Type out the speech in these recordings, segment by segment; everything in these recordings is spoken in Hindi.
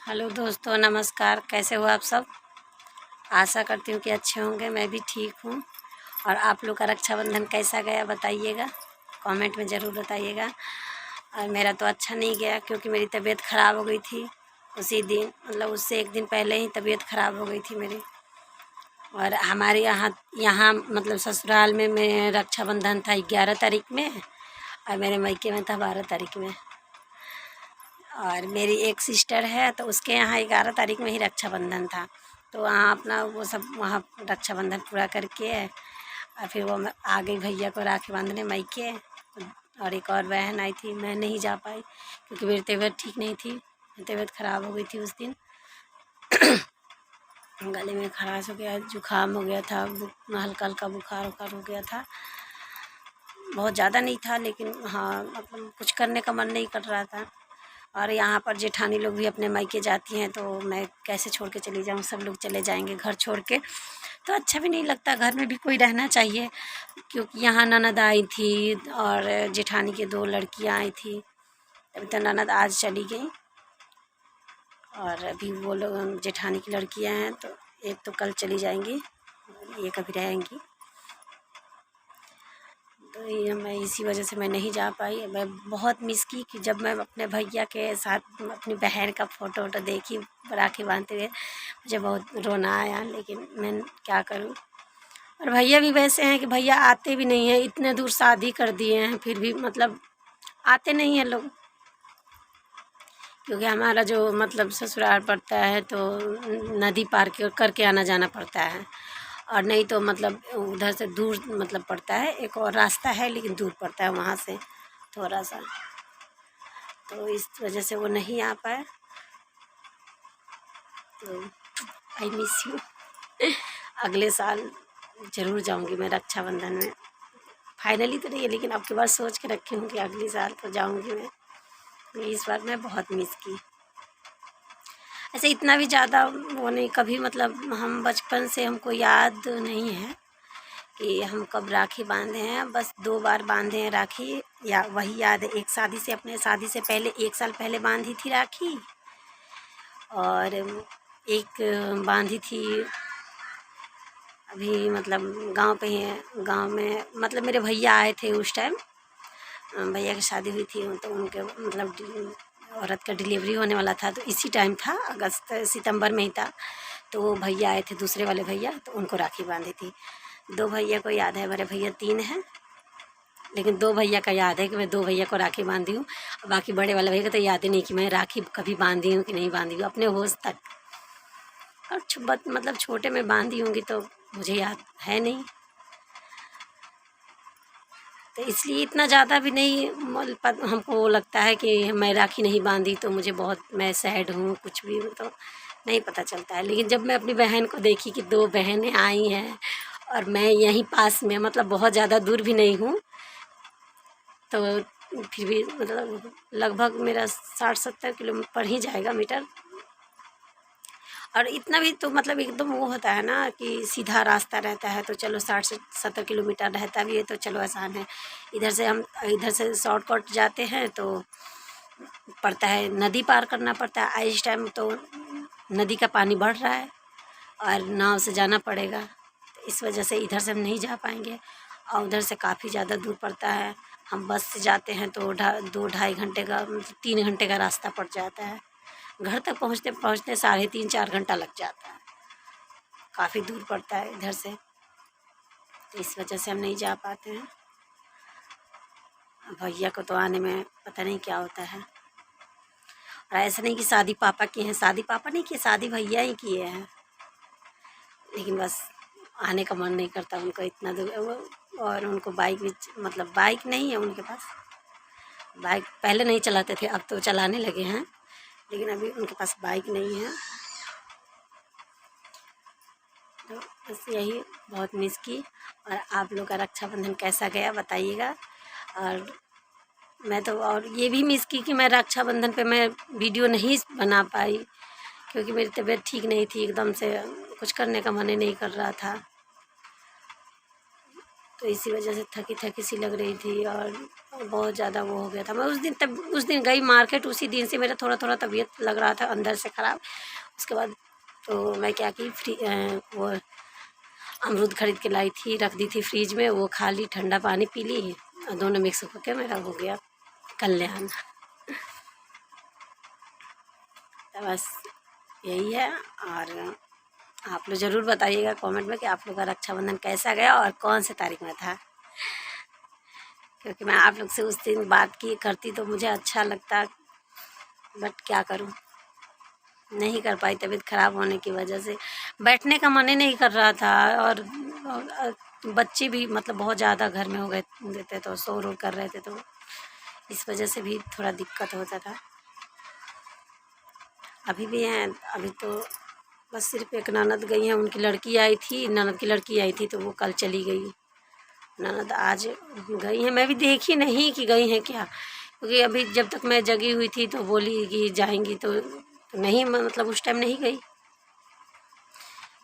हेलो दोस्तों, नमस्कार। कैसे हो आप सब? आशा करती हूँ कि अच्छे होंगे। मैं भी ठीक हूँ। और आप लोग का रक्षाबंधन कैसा गया बताइएगा, कमेंट में ज़रूर बताइएगा। और मेरा तो अच्छा नहीं गया क्योंकि मेरी तबीयत ख़राब हो गई थी उसी दिन, मतलब उससे एक दिन पहले ही तबीयत ख़राब हो गई थी मेरी। और हमारे यहाँ यहाँ मतलब ससुराल में मैं रक्षाबंधन था 11 तारीख में और मेरे मायके में था 12 तारीख में। और मेरी एक सिस्टर है तो उसके यहाँ 11 तारीख में ही रक्षाबंधन था, तो वहाँ अपना वो सब वहाँ रक्षाबंधन पूरा करके और फिर वो आ गई भैया को राखी बांधने मायके। और एक और बहन आई थी, मैं नहीं जा पाई क्योंकि मेरी तबीयत ठीक नहीं थी, तबीयत ख़राब हो गई थी उस दिन। गले में खराश हो गया, जुकाम हो गया था, हल्का हल्का बुखार उखार हो गया था। बहुत ज़्यादा नहीं था लेकिन हाँ मतलब कुछ करने का मन नहीं कर रहा था। और यहाँ पर जेठानी लोग भी अपने मायके जाती हैं तो मैं कैसे छोड़ के चली जाऊँ, सब लोग चले जाएंगे घर छोड़ के, तो अच्छा भी नहीं लगता। घर में भी कोई रहना चाहिए क्योंकि यहाँ ननद आई थी और जेठानी की 2 लड़कियाँ आई थी। अभी तो ननद आज चली गई और अभी वो लोग जेठानी की लड़कियाँ हैं तो एक तो कल चली जाएंगी, ये कभी रहेंगी। तो ये मैं इसी वजह से मैं नहीं जा पाई। मैं बहुत मिस की कि जब मैं अपने भैया के साथ अपनी बहन का फ़ोटो वोटो देखी राखी बांधते हुए, मुझे बहुत रोना आया, लेकिन मैं क्या करूं। और भैया भी वैसे हैं कि भैया आते भी नहीं हैं, इतने दूर शादी कर दिए हैं फिर भी मतलब आते नहीं हैं लोग, क्योंकि हमारा जो मतलब ससुराल पड़ता है तो नदी पार करके आना जाना पड़ता है। और नहीं तो मतलब उधर से दूर मतलब पड़ता है, एक और रास्ता है लेकिन दूर पड़ता है वहाँ से थोड़ा सा, तो इस वजह से वो नहीं आ पाए। तो आई मिस यू। अगले साल ज़रूर जाऊंगी मैं रक्षाबंधन में। फाइनली तो नहीं है लेकिन अब की बार सोच के रखी हूँ कि अगले साल तो जाऊंगी मैं। इस बार मैं बहुत मिस की। ऐसे इतना भी ज़्यादा वो नहीं, कभी मतलब हम बचपन से हमको याद नहीं है कि हम कब राखी बांधे हैं। बस 2 बार बांधे हैं राखी, या वही याद है। एक शादी से, अपने शादी से पहले 1 साल पहले बांधी थी राखी, और एक बांधी थी अभी मतलब गांव पे ही है। गांव में मतलब मेरे भैया आए थे उस टाइम, भैया की शादी हुई थी तो उनके मतलब औरत का डिलीवरी होने वाला था, तो इसी टाइम था, अगस्त सितंबर में ही था। तो वो भैया आए थे, दूसरे वाले भैया, तो उनको राखी बांधी थी। 2 भैया को याद है, मेरे भैया 3 हैं लेकिन 2 भैया का याद है कि मैं 2 भैया को राखी बांधी हूँ। बाकी बड़े वाले भैया को तो याद ही नहीं कि मैं राखी कभी बांधी हूँ कि नहीं बांधी हूँ अपने होश तक। और मतलब छोटे में बांधी होंगी तो मुझे याद है नहीं, तो इसलिए इतना ज़्यादा भी नहीं हमको लगता है कि मैं राखी नहीं बांधी तो मुझे बहुत मैं सैड हूँ, कुछ भी तो नहीं पता चलता है। लेकिन जब मैं अपनी बहन को देखी कि 2 बहनें आई हैं और मैं यहीं पास में, मतलब बहुत ज़्यादा दूर भी नहीं हूँ, तो फिर भी मतलब लगभग मेरा 60-70 किलो पड़ ही जाएगा मीटर। और इतना भी तो मतलब एकदम वो होता है ना कि सीधा रास्ता रहता है तो चलो 60 से 70 किलोमीटर रहता भी है तो चलो आसान है। इधर से शॉर्टकट जाते हैं तो पड़ता है, नदी पार करना पड़ता है। इस टाइम तो नदी का पानी बढ़ रहा है और नाव से जाना पड़ेगा, तो इस वजह से इधर से हम नहीं जा पाएंगे। और उधर से काफ़ी ज़्यादा दूर पड़ता है। हम बस से जाते हैं तो 2-2.5 घंटे का, मतलब 3 घंटे का रास्ता पड़ जाता है। घर तक पहुँचते पहुँचते 3.5-4 घंटा लग जाता है, काफ़ी दूर पड़ता है इधर से, तो इस वजह से हम नहीं जा पाते हैं। भैया को तो आने में पता नहीं क्या होता है। और ऐसा नहीं कि शादी पापा की है, शादी पापा नहीं किए, शादी भैया ही किए हैं, लेकिन बस आने का मन नहीं करता उनको इतना दूर। और उनको बाइक भी, मतलब बाइक नहीं है उनके पास। बाइक पहले नहीं चलाते थे, अब तो चलाने लगे हैं, लेकिन अभी उनके पास बाइक नहीं है। तो बस यही बहुत मिस की। और आप लोग का रक्षाबंधन कैसा गया बताइएगा। और मैं तो और ये भी मिस की कि मैं रक्षाबंधन पे मैं वीडियो नहीं बना पाई क्योंकि मेरी तबीयत ठीक नहीं थी, एकदम से कुछ करने का मन ही नहीं कर रहा था। तो इसी वजह से थकी थकी सी लग रही थी और बहुत ज़्यादा वो हो गया था। मैं उस दिन गई मार्केट, उसी दिन से मेरा थोड़ा थोड़ा तबीयत लग रहा था अंदर से ख़राब। उसके बाद तो मैं क्या की वो अमरूद खरीद के लाई थी, रख दी थी फ्रिज में, वो खा ली, ठंडा पानी पी ली और दोनों मिक्स होकर मेरा हो गया कल्याण। तो बस यही है। और आप लोग ज़रूर बताइएगा कमेंट में कि आप लोग का रक्षाबंधन कैसा गया और कौन से तारीख में था, क्योंकि मैं आप लोग से उस दिन बात की करती तो मुझे अच्छा लगता, बट क्या करूं, नहीं कर पाई तबीयत ख़राब होने की वजह से। बैठने का मन ही नहीं कर रहा था और बच्चे भी मतलब बहुत ज़्यादा घर में हो गए थे तो शोर वोर कर रहे थे, तो इस वजह से भी थोड़ा दिक्कत होता था। अभी भी हैं, अभी तो बस सिर्फ एक ननद गई हैं, उनकी लड़की आई थी, ननद की लड़की आई थी तो वो कल चली गई। ननद आज गई हैं, मैं भी देखी नहीं कि गई हैं क्या, क्योंकि अभी जब तक मैं जगी हुई थी तो बोली कि जाएंगी तो नहीं, मतलब उस टाइम नहीं गई।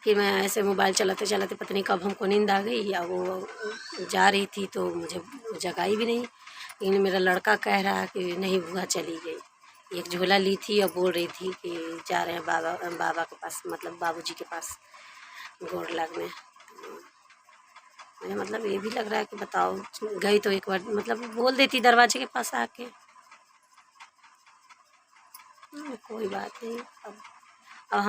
फिर मैं ऐसे मोबाइल चलाते चलाते पता नहीं कब हमको नींद आ गई या वो जा रही थी तो मुझे जगाई भी नहीं। लेकिन मेरा लड़का कह रहा कि नहीं बुआ चली गई। एक झोला ली थी और बोल रही थी कि जा रहे हैं बाबा के पास, मतलब बाबूजी के पास गोड़ लगने। मुझे मतलब ये भी लग रहा है कि बताओ, गई तो एक बार मतलब बोल देती दरवाजे के पास आके। कोई बात नहीं। अब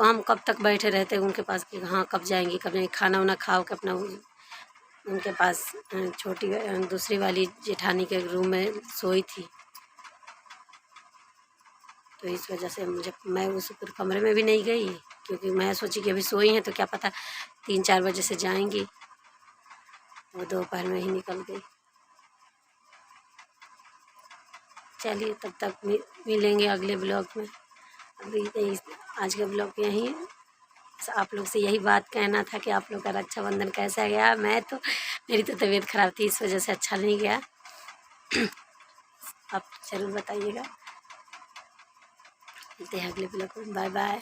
हम कब तक बैठे रहते हैं उनके पास कि हाँ कब जाएंगी कब जाएंगी, खाना वाना खाओ के अपना उनके पास छोटी दूसरी वाली जेठानी के रूम में सोई थी। तो इस वजह से मैं उस कमरे में भी नहीं गई, क्योंकि मैं सोची कि अभी सोई हैं तो क्या पता 3-4 बजे से जाएंगी, वो दोपहर में ही निकल गई। चलिए तब तक मिलेंगे अगले ब्लॉग में। अभी यही आज का ब्लॉग यहीं, आप लोग से यही बात कहना था कि आप लोग का रक्षाबंधन कैसा गया। मेरी तो तबीयत ख़राब थी, इस वजह से अच्छा नहीं गया। आप ज़रूर बताइएगा। मिलते हैं अगले ब्लॉग में। Bye bye.